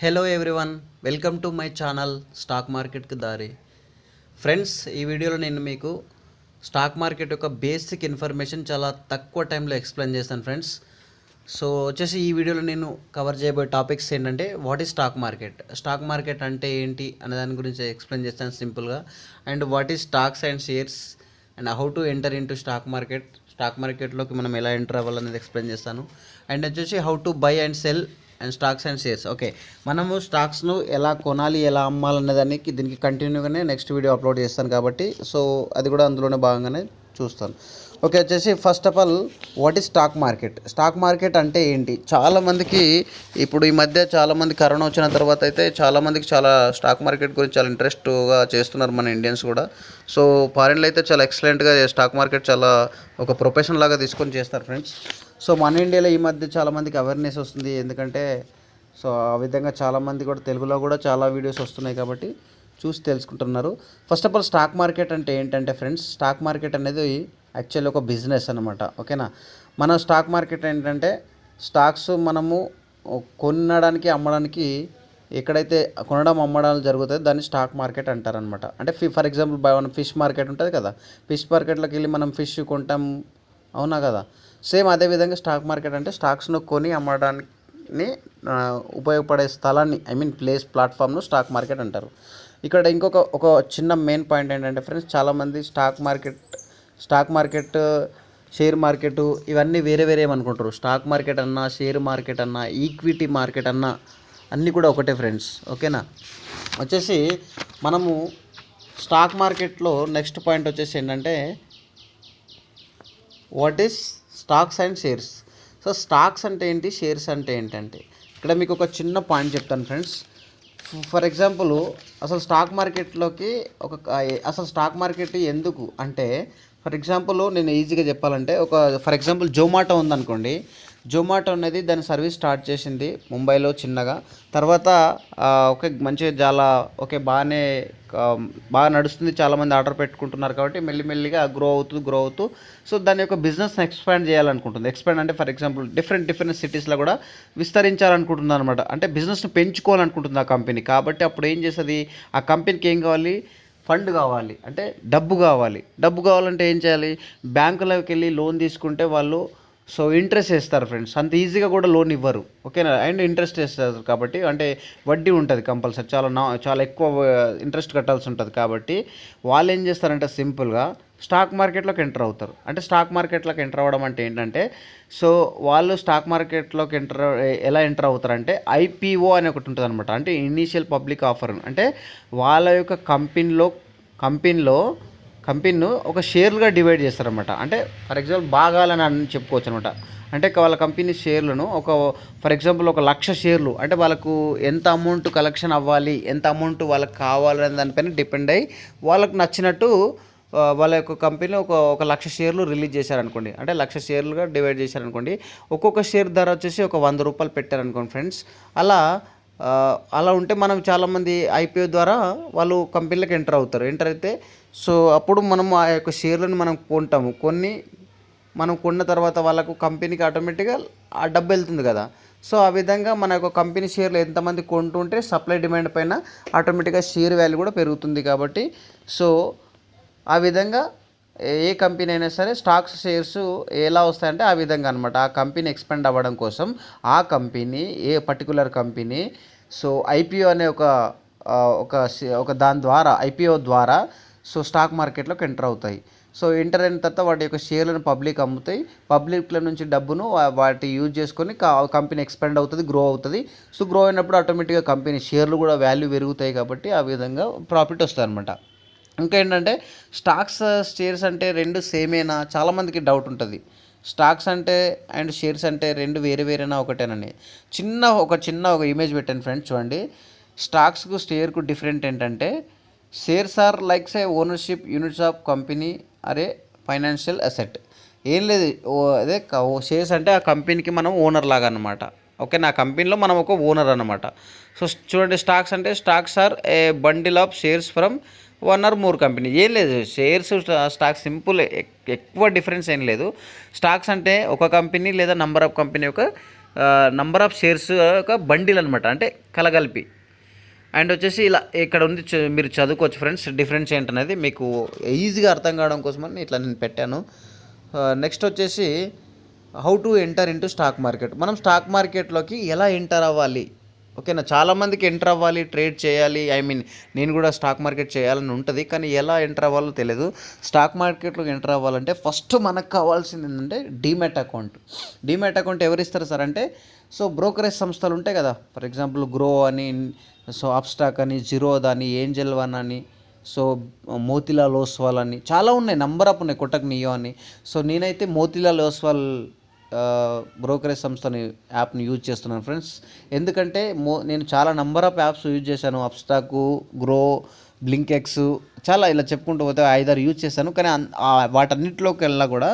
Hello everyone, welcome to my channel stock మార్కెట్కి దారి. Friends, ఈ వీడియోలో నేను మీకు స్టాక్ మార్కెట్ యొక్క బేసిక్ ఇన్ఫర్మేషన్ చాలా తక్కువ టైంలో ఎక్స్ప్లెయిన్ చేస్తాను ఫ్రెండ్స్. సో వచ్చేసి ఈ వీడియోలో నేను కవర్ చేయబోయే టాపిక్స్ ఏంటంటే వాట్ ఈజ్ స్టాక్ మార్కెట్ అంటే ఏంటి అనే దాని గురించి ఎక్స్ప్లెయిన్ చేస్తాను సింపుల్గా. And what is stocks and shares and how to enter in to stock మార్కెట్లోకి మనం ఎలా ఎంటర్ అవ్వాలనేది ఎక్స్ప్లెయిన్ చేస్తాను. అండ్ వచ్చేసి how to buy and cell and stocks and shares. Okay, మనము స్టాక్స్ను ఎలా కొనాలి, ఎలా అమ్మాలనే దానికి దీనికి కంటిన్యూగానే నెక్స్ట్ వీడియో అప్లోడ్ చేస్తాను కాబట్టి సో అది కూడా అందులోనే భాగంగానే చూస్తాను. ఓకే, వచ్చేసి first of all what is stock market అంటే ఏంటి? చాలామందికి ఇప్పుడు ఈ మధ్య చాలామంది కరోనా వచ్చిన తర్వాత అయితే చాలామందికి చాలా స్టాక్ మార్కెట్ గురించి చాలా ఇంట్రెస్ట్గా చేస్తున్నారు మన ఇండియన్స్ కూడా. సో ఫారిన్లో అయితే చాలా ఎక్సలెంట్గా స్టాక్ మార్కెట్ చాలా ఒక ప్రొఫెషన్ లాగా తీసుకొని చేస్తారు ఫ్రెండ్స్. సో మన ఇండియాలో ఈ మధ్య చాలామందికి అవేర్నెస్ వస్తుంది, ఎందుకంటే సో ఆ విధంగా చాలామంది కూడా తెలుగులో కూడా చాలా వీడియోస్ వస్తున్నాయి కాబట్టి చూసి తెలుసుకుంటున్నారు. First of all stock market అంటే ఏంటంటే ఫ్రెండ్స్, స్టాక్ మార్కెట్ అనేది యాక్చువల్లీ ఒక బిజినెస్ అనమాట. ఓకేనా, మన స్టాక్ మార్కెట్ ఏంటంటే స్టాక్స్ మనము కొనడానికి అమ్మడానికి ఎక్కడైతే కొనడం అమ్మడాలు జరుగుతాయో దాన్ని స్టాక్ మార్కెట్ అంటారనమాట. అంటే ఫర్ ఎగ్జాంపుల్ మన ఫిష్ మార్కెట్ ఉంటుంది కదా, ఫిష్ మార్కెట్లోకి వెళ్ళి మనం ఫిష్ కొంటాం, అవునా కదా? సేమ్ అదేవిధంగా స్టాక్ మార్కెట్ అంటే స్టాక్స్ను కొని అమ్మడానికి ఉపయోగపడే స్థలాన్ని ప్లాట్ఫామ్ను స్టాక్ మార్కెట్ అంటారు. ఇక్కడ ఒక చిన్న మెయిన్ పాయింట్ ఏంటంటే ఫ్రెండ్స్, చాలామంది స్టాక్ మార్కెట్ షేర్ మార్కెట్ ఇవన్నీ వేరే వేరే ఏమనుకుంటారు. స్టాక్ మార్కెట్ అన్నా, షేర్ మార్కెట్ అన్నా, ఈక్విటీ మార్కెట్ అన్నా అన్నీ కూడా ఒకటే ఫ్రెండ్స్. ఓకేనా, వచ్చేసి మనము స్టాక్ మార్కెట్లో నెక్స్ట్ పాయింట్ వచ్చేసి ఏంటంటే what is stocks and shares. So stocks అంటే ఏంటి, షేర్స్ అంటే ఏంటంటే ఇక్కడ మీకు ఒక చిన్న పాయింట్ చెప్తాను ఫ్రెండ్స్. ఫర్ ఎగ్జాంపుల్ అసలు స్టాక్ మార్కెట్ ఎందుకు అంటే, ఫర్ ఎగ్జాంపుల్ నేను ఈజీగా చెప్పాలంటే ఫర్ ఎగ్జాంపుల్ జొమాటో ఉందనుకోండి. జొమాటో అనేది దాని సర్వీస్ స్టార్ట్ చేసింది ముంబైలో చిన్నగా. తర్వాత మంచిగా బాగా నడుస్తుంది, చాలామంది ఆర్డర్ పెట్టుకుంటున్నారు కాబట్టి మెల్లిమెల్లిగా గ్రో అవుతూ సో దాని యొక్క బిజినెస్ని ఎక్స్పాండ్ చేయాలనుకుంటుంది. ఎక్స్పాండ్ అంటే ఫర్ ఎగ్జాంపుల్ డిఫరెంట్ సిటీస్లో కూడా విస్తరించాలనుకుంటుంది అనమాట. అంటే బిజినెస్ని పెంచుకోవాలనుకుంటుంది ఆ కంపెనీ. కాబట్టి అప్పుడు ఏం చేస్తుంది, ఆ కంపెనీకి ఏం కావాలి, ఫండ్ కావాలి, అంటే డబ్బు కావాలంటే ఏం చేయాలి, బ్యాంకులోకి వెళ్ళి లోన్ తీసుకుంటే వాళ్ళు సో ఇంట్రెస్ట్ వేస్తారు ఫ్రెండ్స్. అంత ఈజీగా కూడా లోన్ ఇవ్వరు. ఓకేనా, అండ్ ఇంట్రెస్ట్ వేస్తారు కాబట్టి అంటే వడ్డీ ఉంటుంది కంపల్సరీ, చాలా ఎక్కువ ఇంట్రెస్ట్ కట్టాల్సి ఉంటుంది. కాబట్టి వాళ్ళు ఏం చేస్తారంటే సింపుల్గా స్టాక్ మార్కెట్లోకి ఎంటర్ అవుతారు. అంటే స్టాక్ మార్కెట్లోకి ఎంటర్ అవ్వడం అంటే ఏంటంటే, సో వాళ్ళు స్టాక్ మార్కెట్లోకి ఎలా ఎంటర్ అవుతారంటే ఐపీఓ అని ఒకటి ఉంటుంది అనమాట. అంటే ఇనీషియల్ పబ్లిక్ ఆఫర్. అంటే వాళ్ళ యొక్క కంపెనీను ఒక షేర్లుగా డివైడ్ చేస్తారనమాట. అంటే ఫర్ ఎగ్జాంపుల్ భాగాలని అని చెప్పుకోవచ్చు అనమాట. అంటే వాళ్ళ కంపెనీ షేర్లను ఫర్ ఎగ్జాంపుల్ 1,00,000 షేర్లు, అంటే వాళ్ళకు ఎంత అమౌంట్ కలెక్షన్ అవ్వాలి, ఎంత అమౌంట్ వాళ్ళకి కావాలనే దానిపైన డిపెండ్ అయ్యి వాళ్ళకు నచ్చినట్టు వాళ్ళ యొక్క కంపెనీలో ఒక 1,00,000 షేర్లు రిలీజ్ చేశారనుకోండి. అంటే 1,00,000 షేర్లుగా డివైడ్ చేశారనుకోండి. ఒక్కొక్క షేర్ ధర వచ్చేసి ఒక ₹100 పెట్టారనుకోండి ఫ్రెండ్స్. అలా ఉంటే మనం చాలామంది ఐపీఓ ద్వారా వాళ్ళు కంపెనీలకు ఎంటర్ అయితే సో అప్పుడు మనం ఆ యొక్క షేర్లను మనం కొంటాము. మనం కొన్న తర్వాత వాళ్ళకు కంపెనీకి ఆటోమేటిక్గా ఆ డబ్బు వెళ్తుంది కదా. సో ఆ విధంగా మన యొక్క కంపెనీ షేర్లు ఎంతమంది కొంటుంటే సప్లై డిమాండ్ పైన ఆటోమేటిక్గా షేర్ వాల్యూ కూడా పెరుగుతుంది. కాబట్టి సో ఆ విధంగా ఏ కంపెనీ అయినా సరే స్టాక్స్ షేర్స్ ఎలా వస్తాయంటే ఆ విధంగా అనమాట. ఆ కంపెనీ ఎక్స్పాండ్ అవ్వడం కోసం ఆ కంపెనీ ఏ పర్టికులర్ కంపెనీ సో ఐపీఓ అనే ఒక దాని ద్వారా ఐపీఓ ద్వారా సో స్టాక్ మార్కెట్లోకి ఎంటర్ అవుతాయి. సో ఎంటర్ అయిన తర్వాత వాటి యొక్క షేర్లను పబ్లిక్ అమ్ముతాయి. పబ్లిక్ల నుంచి డబ్బును వాటి యూజ్ చేసుకొని కంపెనీ ఎక్స్పాండ్ అవుతుంది, గ్రో అవుతుంది. సో గ్రో అయినప్పుడు ఆటోమేటిక్గా కంపెనీ షేర్లు కూడా వాల్యూ పెరుగుతాయి. కాబట్టి ఆ విధంగా ప్రాఫిట్ వస్తుంది అనమాట. ఇంకా ఏంటంటే స్టాక్స్ షేర్స్ అంటే రెండు సేమేనా, చాలామందికి డౌట్ ఉంటుంది. స్టాక్స్ అంటే అండ్ షేర్స్ అంటే రెండు వేరేనా ఒకటేనని. ఒక ఇమేజ్ పెట్టాను ఫ్రెండ్స్, చూడండి. స్టాక్స్కు షేర్కు డిఫరెంట్ ఏంటంటే, shares are like a ownership units of company are financial asset. ఏం లేదు, అదే షేర్స్ అంటే ఆ కంపెనీకి మనం ఓనర్ లాగా అనమాట. ఓకే, నా కంపెనీలో మనం ఒక ఓనర్ అనమాట. సో చూడండి, stocks are a bundle of shares from 1 or more company. ఏం లేదు, షేర్స్ స్టాక్స్ సింపుల్, ఎక్కువ డిఫరెన్స్ ఏం లేదు. స్టాక్స్ అంటే ఒక కంపెనీ లేదా నంబర్ ఆఫ్ కంపెనీ యొక్క నంబర్ ఆఫ్ షేర్స్ ఒక బండిల్ అనమాట, అంటే కలగలిపి. అండ్ వచ్చేసి ఇలా ఇక్కడ ఉంది, మీరు చదువుకోవచ్చు ఫ్రెండ్స్ డిఫరెన్స్ ఏంటనేది మీకు ఈజీగా అర్థం కావడం కోసమని ఇట్లా నేను పెట్టాను. నెక్స్ట్ వచ్చేసి how to enter into stock market. మనం స్టాక్ మార్కెట్లోకి ఎలా ఎంటర్ అవ్వాలి, ఓకేనా. చాలామందికి ఎంటర్ అవ్వాలి, ట్రేడ్ చేయాలి, నేను కూడా స్టాక్ మార్కెట్ చేయాలని ఉంటుంది, కానీ ఎలా ఎంటర్ అవ్వాలో తెలియదు. స్టాక్ మార్కెట్లోకి ఎంటర్ అవ్వాలంటే ఫస్ట్ మనకు కావాల్సింది ఏంటంటే డీమ్యాట్ అకౌంట్. డీమ్యాట్ అకౌంట్ ఎవరు ఇస్తారు సార్ అంటే, సో బ్రోకరేజ్ సంస్థలు ఉంటాయి కదా, ఫర్ ఎగ్జాంపుల్ గ్రో అని, సో అప్స్టాక్ అని, జిరోదా అని, ఏంజల్ వన్ అని, సో మోతిలాల్ ఓస్వాల్ అని, చాలా ఉన్నాయి, నంబర్ ఆఫ్ ఉన్నాయి, కొటక్ నియో అని. సో నేనైతే మోతిలాల్ ఓస్వాల్ బ్రోకరేజ్ సంస్థని యాప్ని యూజ్ చేస్తున్నాను ఫ్రెండ్స్. ఎందుకంటే నేను చాలా నంబర్ ఆఫ్ యాప్స్ యూజ్ చేశాను, అప్స్టాకు, గ్రో, బ్లింకెక్స్, చాలా ఇలా చెప్పుకుంటూ పోతే 5-6 యూజ్ చేశాను. కానీ వాటన్నిటిలోకి వెళ్ళినా కూడా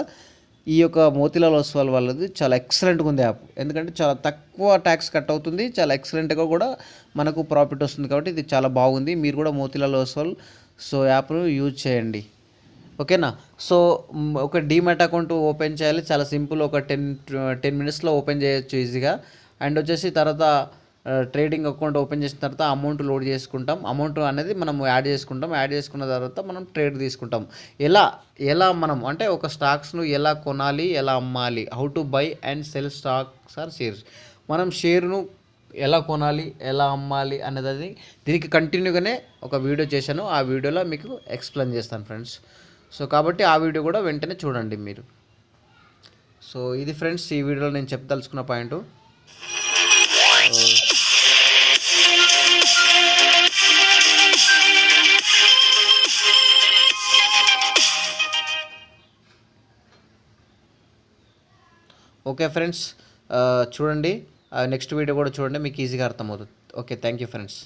ఈ యొక్క మోతిలాల్ ఓస్వాల్ వాళ్ళది చాలా ఎక్సలెంట్గా ఉంది యాప్. ఎందుకంటే చాలా తక్కువ ట్యాక్స్ కట్ అవుతుంది, చాలా ఎక్సలెంట్గా కూడా మనకు ప్రాఫిట్ వస్తుంది. కాబట్టి ఇది చాలా బాగుంది. మీరు కూడా మోతిలాల్ ఓస్వాల్ సో యాప్ను యూజ్ చేయండి, ఓకేనా. సో ఒక డీమ్యాట్ అకౌంట్ ఓపెన్ చేయాలి, చాలా సింపుల్, ఒక 10 మినిట్స్లో ఓపెన్ చేయొచ్చు ఈజీగా. అండ్ వచ్చేసి తర్వాత ట్రేడింగ్ అకౌంట్ ఓపెన్ చేసిన తర్వాత అమౌంట్ లోడ్ చేసుకుంటాం, అమౌంట్ అనేది మనం యాడ్ చేసుకున్న తర్వాత మనం ట్రేడ్ తీసుకుంటాం. ఎలా మనం అంటే ఒక స్టాక్స్ను ఎలా కొనాలి, ఎలా అమ్మాలి, how to buy and sell stocks or shares. మనం షేర్ను ఎలా కొనాలి, ఎలా అమ్మాలి అనేది దీనికి కంటిన్యూగానే ఒక వీడియో చేశాను, ఆ వీడియోలో మీకు ఎక్స్ప్లెయిన్ చేస్తాను ఫ్రెండ్స్. సో కాబట్టి ఆ వీడియో కూడా వెంటనే చూడండి మీరు. సో ఇది ఫ్రెండ్స్ ఈ వీడియోలో నేను చెప్పదలుచుకున్న పాయింట్. ఓకే ఫ్రెండ్స్, చూడండి నెక్స్ట్ వీడియో కూడా చూడండి, మీకు ఈజీగా అర్థమవుతుంది. Okay, thank you friends.